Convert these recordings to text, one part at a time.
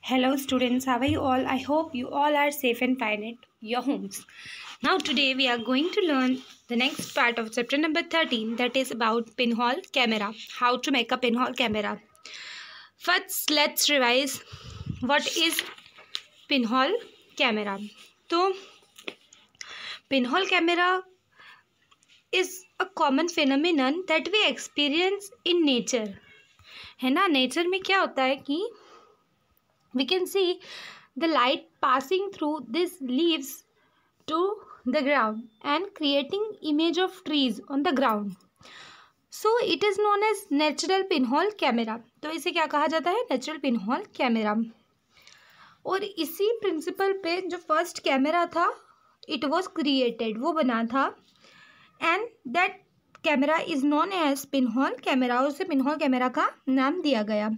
Hello students, how are you all? I hope you all are safe and fine at your homes. Now today we are going to learn the next part of chapter number 13, that is about pinhole camera. How to make a pinhole camera. First let's revise what is pinhole camera. So pinhole camera is a common phenomenon that we experience in nature. है ना, nature में क्या होता है कि we can see the light passing through these leaves to the ground and creating image of trees on the ground. So it is known as natural pinhole camera. तो इसे क्या कहा जाता है? Natural pinhole camera. और इसी principle पे जो फर्स्ट कैमरा था इट वॉज क्रिएटेड, वो बना था, and that camera is known as pinhole camera. और उसे पिनहोल कैमरा का नाम दिया गया.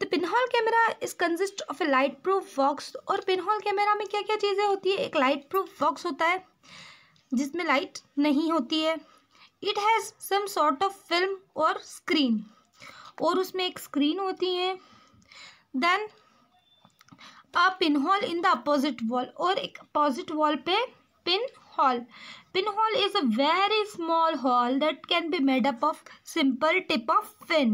The pinhole camera is consist of a light proof box. और पिनहोल कैमरा में क्या क्या चीज़ें होती है? एक लाइट प्रूफ बॉक्स होता है जिसमें लाइट नहीं होती है. It has some sort of film और स्क्रीन, और उसमें एक स्क्रीन होती है. Then a pinhole in the opposite wall, और एक अपोजिट वॉल पे pin hole. Pinhole is a very small hole that can be made up of simple tip of pin.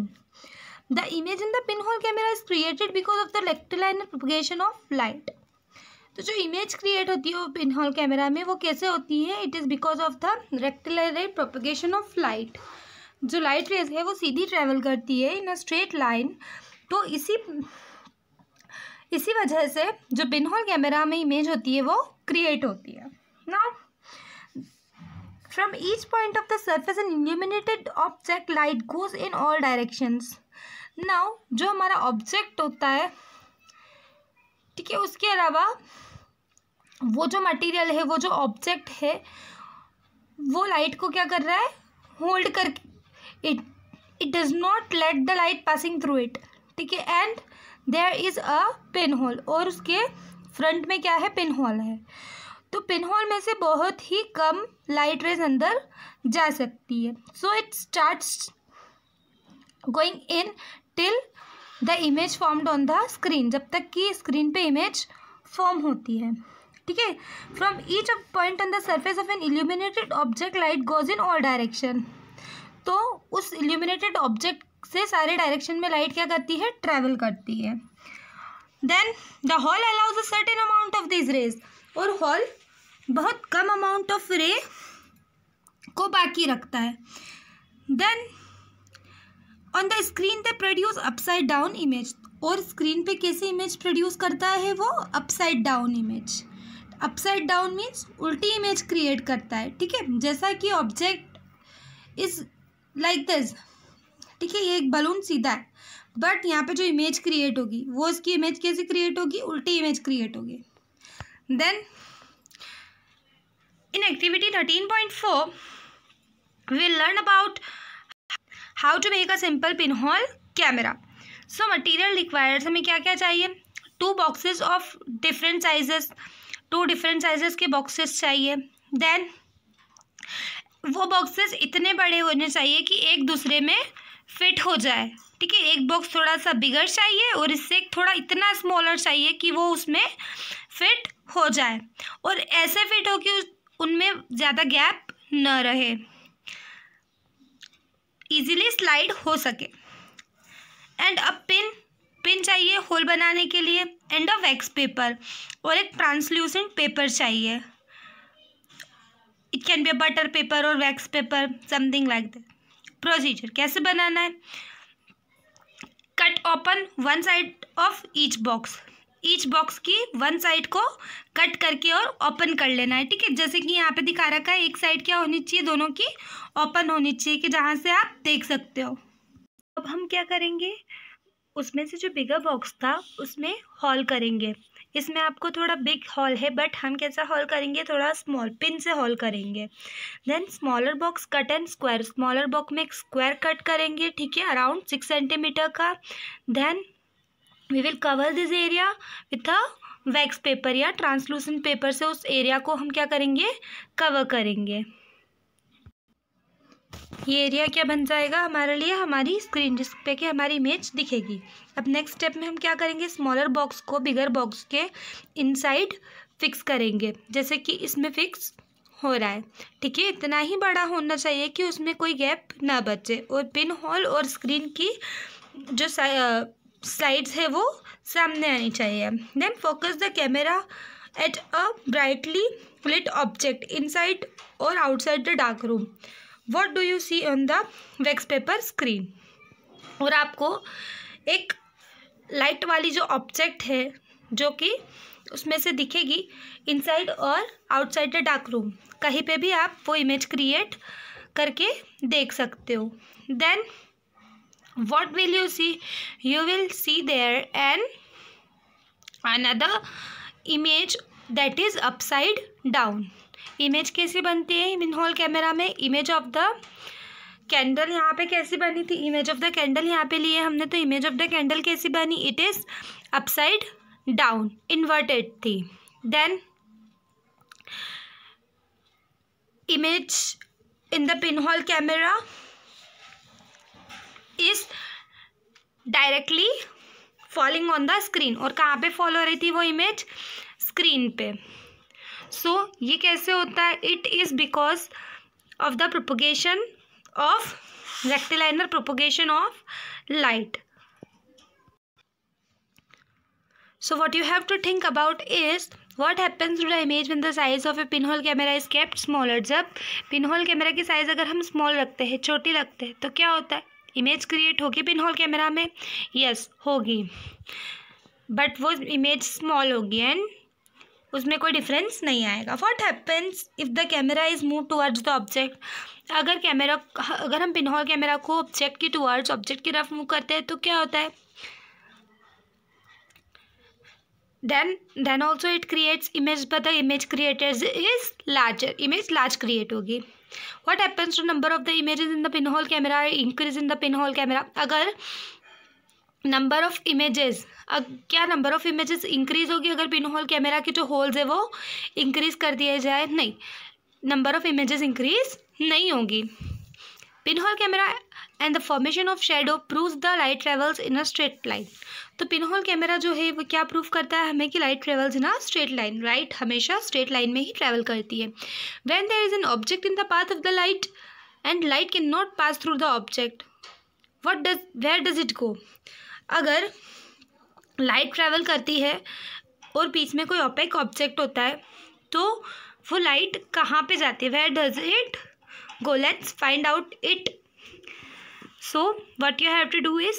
The image in the pinhole camera is created because of the rectilinear propagation of light. तो जो image create होती है वो pinhole camera में, वो कैसे होती है? It is because of the rectilinear propagation of light. जो लाइट रेज है वो सीधी ट्रेवल करती है इन अ स्ट्रेट लाइन. तो इसी वजह से जो पिनहोल कैमरा में इमेज होती है वो क्रिएट होती है. Now from each point of the surface an illuminated object light goes in all directions. Now जो हमारा ऑब्जेक्ट होता है, ठीक है, उसके अलावा वो जो मटेरियल है, वो जो ऑब्जेक्ट है, वो लाइट को क्या कर रहा है? होल्ड कर. It does not let the light passing through it. ठीक है, and there is a pin hole, और उसके फ्रंट में क्या है? पिन होल है. तो पिनहोल में से बहुत ही कम लाइट रेज अंदर जा सकती है. So it starts going in till the image formed on the screen, जब तक कि स्क्रीन पे इमेज फॉर्म होती है. ठीक है. From each of point on the surface of an illuminated object light goes in all direction. तो उस इल्यूमिनेटेड ऑब्जेक्ट से सारे डायरेक्शन में लाइट क्या करती है? ट्रैवल करती है. Then the hole allows a certain amount of this rays, और हॉल बहुत कम अमाउंट ऑफ रे को बाकी रखता है. Then on the screen they produce upside down image, और स्क्रीन पे कैसे इमेज प्रोड्यूस करता है? वो upside down image. Upside down means उल्टी इमेज क्रिएट करता है. ठीक है, जैसा कि ऑब्जेक्ट इज लाइक दिस. ठीक है, ये एक बलून सीधा है, बट यहाँ पे जो इमेज क्रिएट होगी वो इसकी इमेज कैसे क्रिएट होगी? उल्टी इमेज क्रिएट होगी. Then in activity 13.4 we will learn about how to make a simple pinhole camera. So material required, हमें क्या क्या चाहिए? 2 boxes of different sizes, 2 different sizes के boxes चाहिए. Then वो boxes इतने बड़े होने चाहिए कि एक दूसरे में फिट हो जाए. ठीक है, एक बॉक्स थोड़ा सा बिगर चाहिए और इससे थोड़ा इतना स्मॉलर चाहिए कि वो उसमें फिट हो जाए, और ऐसे फिट हो कि उनमें ज़्यादा गैप न रहे, इजीली स्लाइड हो सके. एंड अ पिन चाहिए होल बनाने के लिए, एंड अ वैक्स पेपर, और एक ट्रांसल्यूसेंट पेपर चाहिए. It can be a butter paper और wax paper, something like that. Procedure कैसे बनाना है? Cut open one side of each box. Each box की वन साइड को कट करके और ओपन कर लेना है. ठीक है, जैसे कि यहाँ पे दिखा रखा है, एक साइड क्या होनी चाहिए? दोनों की ओपन होनी चाहिए, कि जहाँ से आप देख सकते हो. अब हम क्या करेंगे? उसमें से जो बिगर बॉक्स था उसमें हॉल करेंगे. इसमें आपको थोड़ा बिग हॉल है, बट हम कैसा हॉल करेंगे? थोड़ा स्मॉल पिन से हॉल करेंगे. Then smaller box cut and square. Smaller box में एक स्क्वायर कट करेंगे, ठीक है, अराउंड 6 सेंटीमीटर का. Then we will cover this area with a wax paper या ट्रांसलूसेंट पेपर से उस एरिया को हम क्या करेंगे? कवर करेंगे. ये एरिया क्या बन जाएगा हमारे लिए, हमारी स्क्रीन, जिस पे कि हमारी इमेज दिखेगी। अब नेक्स्ट स्टेप में हम क्या करेंगे, स्मॉलर बॉक्स को बिगर बॉक्स के इनसाइड फिक्स करेंगे, जैसे कि इसमें फिक्स हो रहा है। ठीक है, इतना ही बड़ा होना चाहिए कि उसमें कोई गैप ना बचे, और पिन होल और स्क्रीन की जो साइड्स है वो सामने आनी चाहिए। Then focus the camera at a brightly lit object inside or outside the dark room. What do you see on the wax paper screen? और आपको एक लाइट वाली जो ऑब्जेक्ट है जो कि उसमें से दिखेगी इनसाइड और आउटसाइड द डार्क रूम, कहीं पे भी आप वो इमेज क्रिएट करके देख सकते हो। Then what will you see? You will see there another image that is upside down. Image कैसी बनती है पिन होल कैमरा में, इमेज ऑफ द कैंडल यहाँ पे कैसी बनी थी, इमेज ऑफ द कैंडल यहाँ पे लिए हमने, तो इमेज ऑफ द कैंडल कैसी बनी, it is upside down, inverted थी। Then image in the pin hole camera is directly falling on the screen, और कहाँ पे फॉल हो रही थी वो इमेज, स्क्रीन पे। सो ये कैसे होता है, it is because of the propagation of rectilinear propagation of light. So what you have to think about is what happens to the image when the size of a pinhole camera is kept smaller. जब pinhole camera की size अगर हम small रखते हैं, छोटी रखते हैं, तो क्या होता है, इमेज क्रिएट होगी पिनहोल कैमरा में, यस होगी, बट वो इमेज स्मॉल होगी एंड उसमें कोई डिफरेंस नहीं आएगा। What happens if the camera is move towards the object? अगर हम पिनहोल कैमरा को ऑब्जेक्ट की टुवर्ड्स, ऑब्जेक्ट की तरफ मूव करते हैं तो क्या होता है, then also it creates image, but the image created is larger, image large create होगी। What happens to number of the images in the pinhole camera increase in the pinhole camera? अगर number of images, क्या number of images increase होगी अगर pinhole camera की जो holes है वो increase कर दिया जाए? नहीं, नंबर ऑफ इमेजेस इंक्रीज नहीं होगी। Pinhole camera and the formation of shadow proves the light travels in a straight line. तो पिनहोल कैमरा जो है वो क्या प्रूव करता है हमें कि light travels in a straight line, right हमेशा स्ट्रेट लाइन में ही ट्रेवल करती है। When there is an object in the path of the light and light can not pass through the object, where does it go? अगर light travel करती है और बीच में कोई ओपेक ऑब्जेक्ट होता है तो वो लाइट कहाँ पे जाती है, where does it go? Let's find out it. So what you have to do is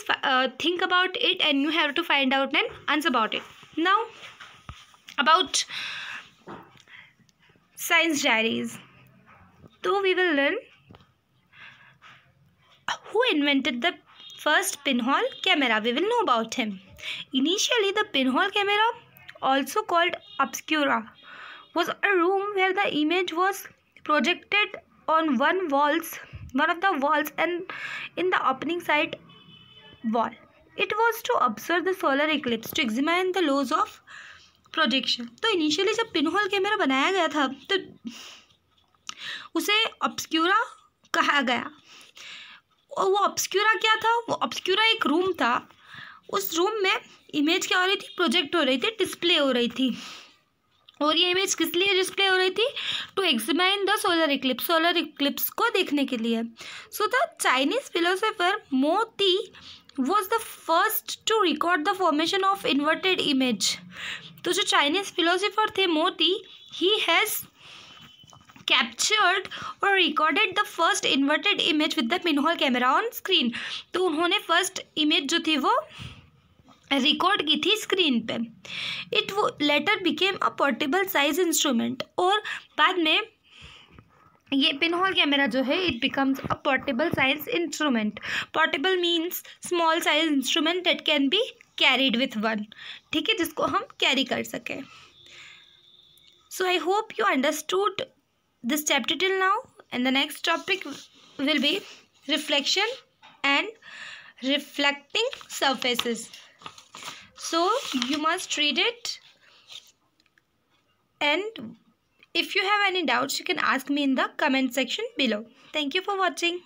think about it and you have to find out an answer about it. Now about science diaries. So we will learn who invented the first pinhole camera. We will know about him. Initially the pinhole camera, also called obscura, was a room where the image was projected on one of the walls and in the opening side wall. It was to observe the solar eclipse, to examine the laws of projection. तो initially जब pinhole camera बनाया गया था तो उसे obscura कहा गया। और वो ऑब्सक्यूरा क्या था? वो ऑब्सक्यूरा एक रूम था, उस रूम में इमेज क्या हो रही थी, प्रोजेक्ट हो रही थी, डिस्प्ले हो रही थी। और ये इमेज किस लिए डिस्प्ले हो रही थी? To examine the solar eclipse, solar eclipse को देखने के लिए। So the Chinese philosopher Mo Ti was the first to record the formation of inverted image. तो जो चाइनीज फिलोसोफर थे Mo Ti, he has captured और recorded the first inverted image with the pinhole camera on screen. तो उन्होंने first image जो थी वो record की थी स्क्रीन पे। इट वो later became a portable size instrument, और बाद में ये पिनहोल कैमरा जो है it becomes a portable size instrument. Portable means small size instrument that can be carried with one, ठीक है, जिसको हम कैरी कर सकें। So I hope you understood this chapter till now, and the next topic will be reflection and reflecting surfaces. So you must read it, and If you have any doubts, you can ask me in the comment section below. Thank you for watching.